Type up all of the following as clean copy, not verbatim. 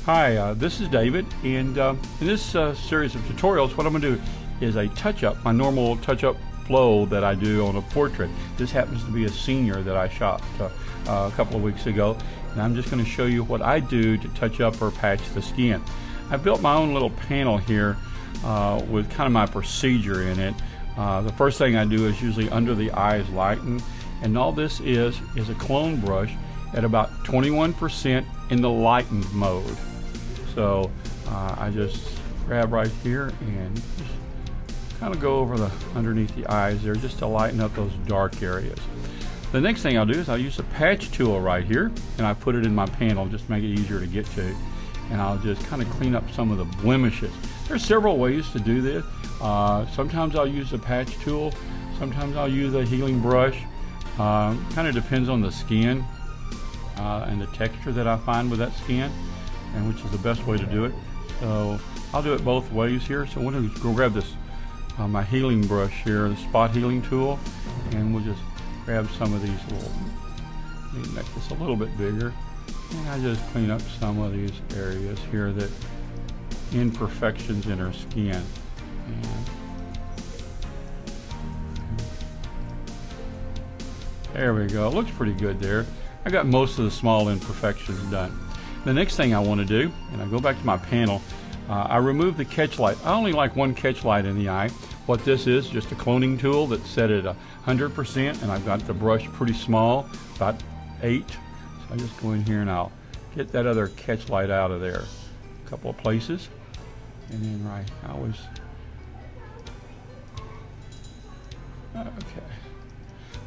Hi, this is David, and in this series of tutorials, what I'm going to do is a touch-up, my normal touch-up flow that I do on a portrait. This happens to be a senior that I shot a couple of weeks ago, and I'm just going to show you what I do to touch up or patch the skin. I built my own little panel here with kind of my procedure in it. The first thing I do is usually under the eyes lighten, and all this is a clone brush at about 21% in the lightened mode. So I just grab right here and just kind of go over the underneath the eyes there just to lighten up those dark areas. The next thing I'll do is I'll use the patch tool right here, and I put it in my panel just to make it easier to get to, and I'll just kind of clean up some of the blemishes. There's several ways to do this. Sometimes I'll use the patch tool, sometimes I'll use a healing brush. Kind of depends on the skin and the texture that I find with that skin, and which is the best way to do it. So I'll do it both ways here. So I'm going to go grab this my healing brush here, the spot healing tool, and we'll just grab some of these little, let me make this a little bit bigger, and I just clean up some of these areas here, that imperfections in her skin. And there we go. It looks pretty good there. I got most of the small imperfections done. The next thing I want to do, and I go back to my panel, I remove the catch light. I only like one catch light in the eye. What this is, just a cloning tool that's set at 100%, and I've got the brush pretty small, about 8. So I just go in here and I'll get that other catch light out of there a couple of places. And then I always, okay.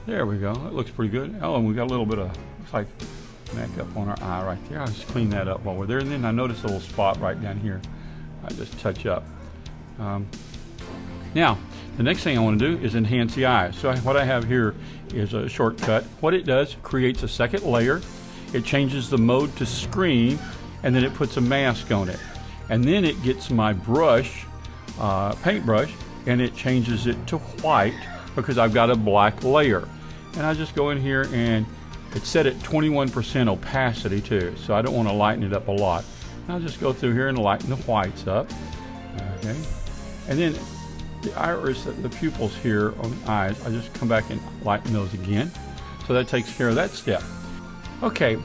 There we go. It looks pretty good. Oh, and we got a little bit of, looks like makeup on our eye right there. I'll just clean that up while we're there. And then I notice a little spot right down here. I just touch up. Now, the next thing I want to do is enhance the eyes. So what I have here is a shortcut. What it does, creates a second layer. It changes the mode to screen, and then it puts a mask on it. And then it gets my brush, paintbrush, and it changes it to white because I've got a black layer. And I just go in here, and it's set at 21% opacity too, so I don't want to lighten it up a lot. And I'll just go through here and lighten the whites up. Okay, and then the iris, the pupils here on the eyes, I just come back and lighten those again. So that takes care of that step. Okay,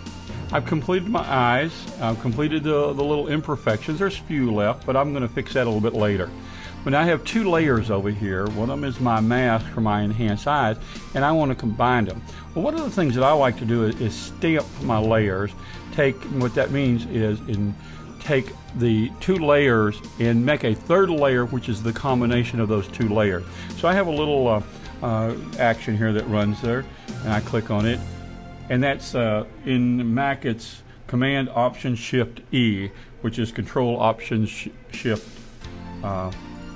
I've completed my eyes. I've completed the little imperfections. There's a few left, but I'm going to fix that a little bit later. But I have two layers over here. One of them is my mask for my enhanced eyes, and I want to combine them. Well, one of the things that I like to do is stamp my layers. What that means is take the two layers and make a third layer, which is the combination of those two layers. So I have a little action here that runs there, and I click on it, and that's in Mac it's Command Option Shift E, which is Control Option Shift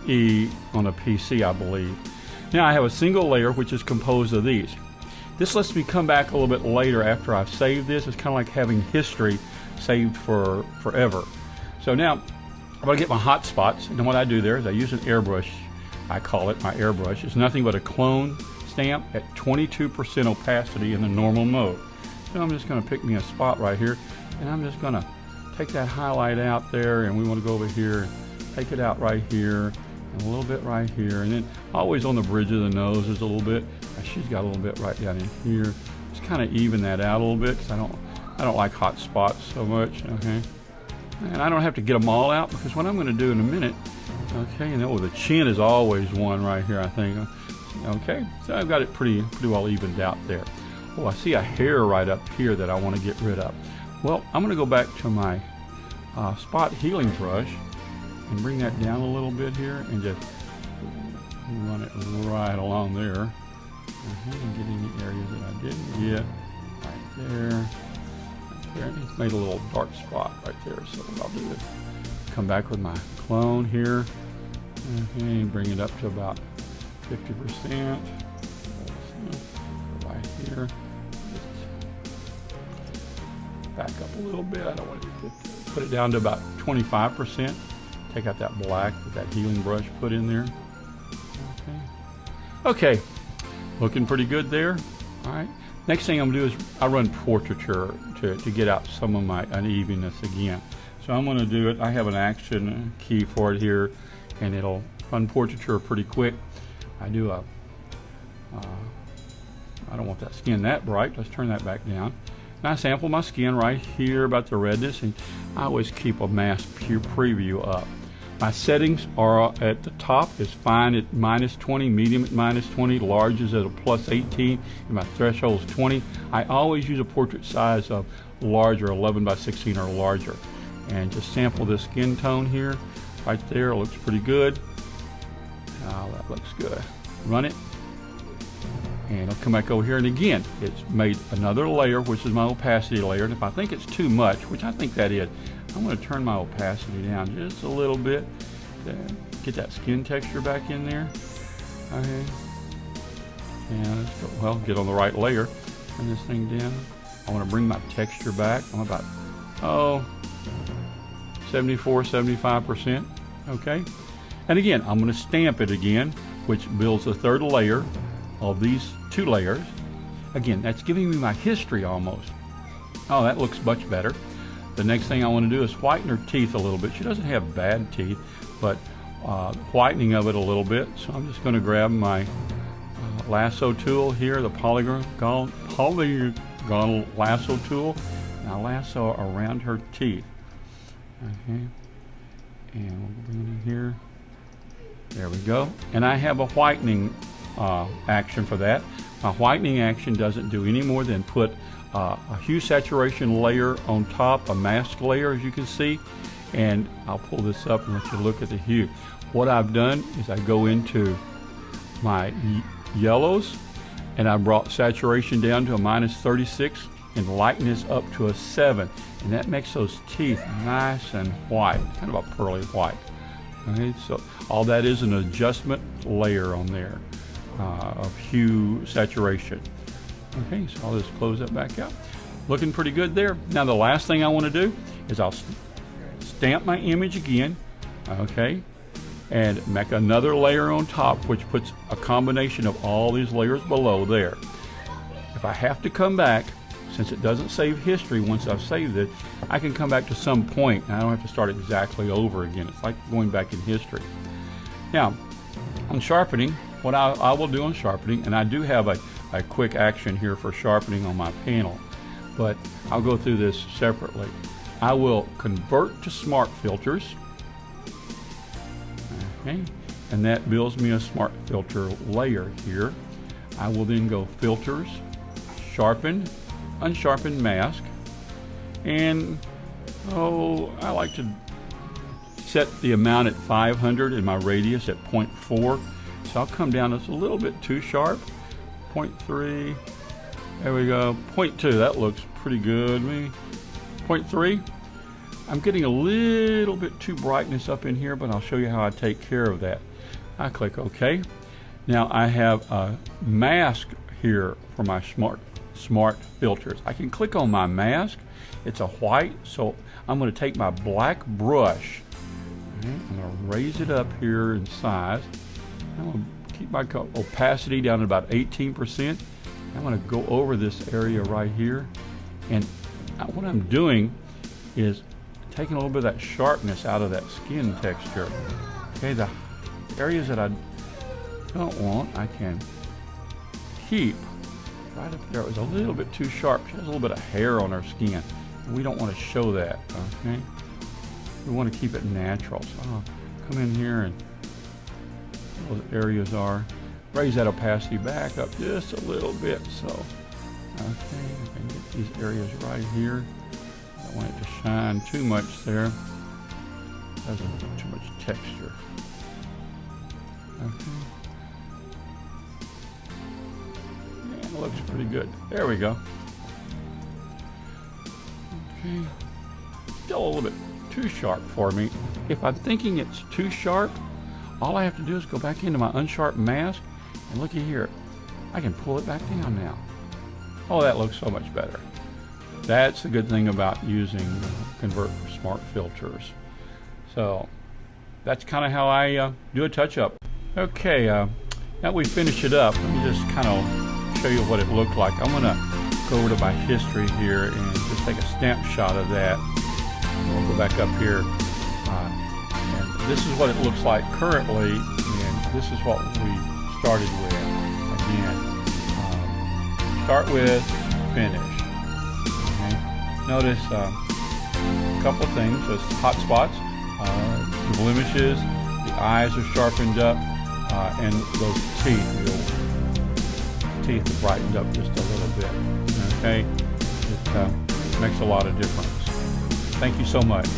E on a PC, I believe. Now I have a single layer which is composed of these. This lets me come back a little bit later after I've saved this. It's kind of like having history saved for forever. So now I'm going to get my hot spots, and what I do there is I use an airbrush. I call it my airbrush. It's nothing but a clone stamp at 22% opacity in the normal mode. So I'm just going to pick me a spot right here, and I'm just going to take that highlight out there, and we want to go over here and take it out right here, and a little bit right here, and then always on the bridge of the nose there's a little bit. She's got a little bit right down in here. Just kind of even that out a little bit, because I don't like hot spots so much. Okay, and I don't have to get them all out, because what I'm going to do in a minute. Okay, and the chin is always one right here, I think. Okay, so I've got it pretty well evened out there. Oh, I see a hair right up here that I want to get rid of. Well, I'm going to go back to my spot healing brush and bring that down a little bit here and just run it right along there. And get any areas that I didn't get. Right there. Right there. It's made a little dark spot right there. So what I'll do is come back with my clone here. Okay, bring it up to about 50%. Right here. Just back up a little bit. I don't want to put it down to about 25%. Take out that black that that healing brush put in there. Okay, looking pretty good there. All right. Next thing I'm going to do is I run portraiture to get out some of my unevenness again. So I'm going to do it. I have an action key for it here, and it'll run portraiture pretty quick. I do a, I don't want that skin that bright. Let's turn that back down. And I sample my skin right here about the redness, and I always keep a mask preview up. My settings are at the top is fine at -20, medium at -20, large is at a +18, and my threshold is 20. I always use a portrait size of larger, 11:16 or larger. And just sample this skin tone here. Right there, looks pretty good. That looks good. Run it. And I'll come back over here, and again, it's made another layer, which is my opacity layer. And if I think it's too much, which I think that is, I'm going to turn my opacity down just a little bit to get that skin texture back in there. Okay. And let's go, well, get on the right layer. Turn this thing down. I want to bring my texture back. I'm about, 74, 75%. Okay. And again, I'm going to stamp it again, which builds a third layer of these two layers. Again, that's giving me my history almost. Oh, that looks much better. The next thing I want to do is whiten her teeth a little bit. She doesn't have bad teeth, but whitening of it a little bit. So I'm just going to grab my lasso tool here, the polygon lasso tool, and I lasso around her teeth. Okay, and we'll bring it in here. There we go. And I have a whitening action for that. My whitening action doesn't do any more than put a hue saturation layer on top, a mask layer, as you can see. And I'll pull this up and let you look at the hue. What I've done is I go into my yellows, and I brought saturation down to a -36 and lightness up to a 7, and that makes those teeth nice and white, kind of a pearly white. Okay, so all that is an adjustment layer on there of hue saturation. Okay, so I'll just close that back out. Looking pretty good there. Now the last thing I want to do is I'll stamp my image again, okay, and make another layer on top, which puts a combination of all these layers below there. If I have to come back, since it doesn't save history once I've saved it, I can come back to some point and I don't have to start exactly over again. It's like going back in history. Now, on sharpening, what I will do on sharpening, and I do have a quick action here for sharpening on my panel, but I'll go through this separately. I will convert to smart filters, okay, and that builds me a smart filter layer here. I will then go filters, sharpen, unsharpened mask, and I like to set the amount at 500 and my radius at 0.4. So I'll come down just a little bit too sharp. 0.3. There we go. 0.2. That looks pretty good. Maybe 0.3. I'm getting a little bit too brightness up in here, but I'll show you how I take care of that. I click OK. Now I have a mask here for my smart filters. I can click on my mask. It's a white, so I'm going to take my black brush. Okay, I'm going to raise it up here in size. I'm going to keep my opacity down to about 18%. I'm going to go over this area right here, and what I'm doing is taking a little bit of that sharpness out of that skin texture. Okay, the areas that I don't want, I can keep right up there. It was a little bit too sharp. She has a little bit of hair on her skin. We don't want to show that, okay? We want to keep it natural. So I'll come in here and those areas are. Raise that opacity back up just a little bit. So, okay, I can get these areas right here. I don't want it to shine too much there. Doesn't give too much texture. Okay. Yeah, it looks pretty good. There we go. Okay. Still a little bit too sharp for me. If I'm thinking it's too sharp, all I have to do is go back into my unsharp mask and looky here. I can pull it back down now. Oh, that looks so much better. That's the good thing about using Convert Smart Filters. So that's kind of how I do a touch-up. Okay, now we finish it up. Let me just kind of show you what it looked like. I'm going to go over to my history here and just take a snapshot of that. We'll go back up here. And this is what it looks like currently, and this is what we started with. Again, start with, finish. Okay. Notice a couple of things. There's hot spots, the blemishes, the eyes are sharpened up, and those teeth are brightened up just a little bit. Okay, it makes a lot of difference. Thank you so much.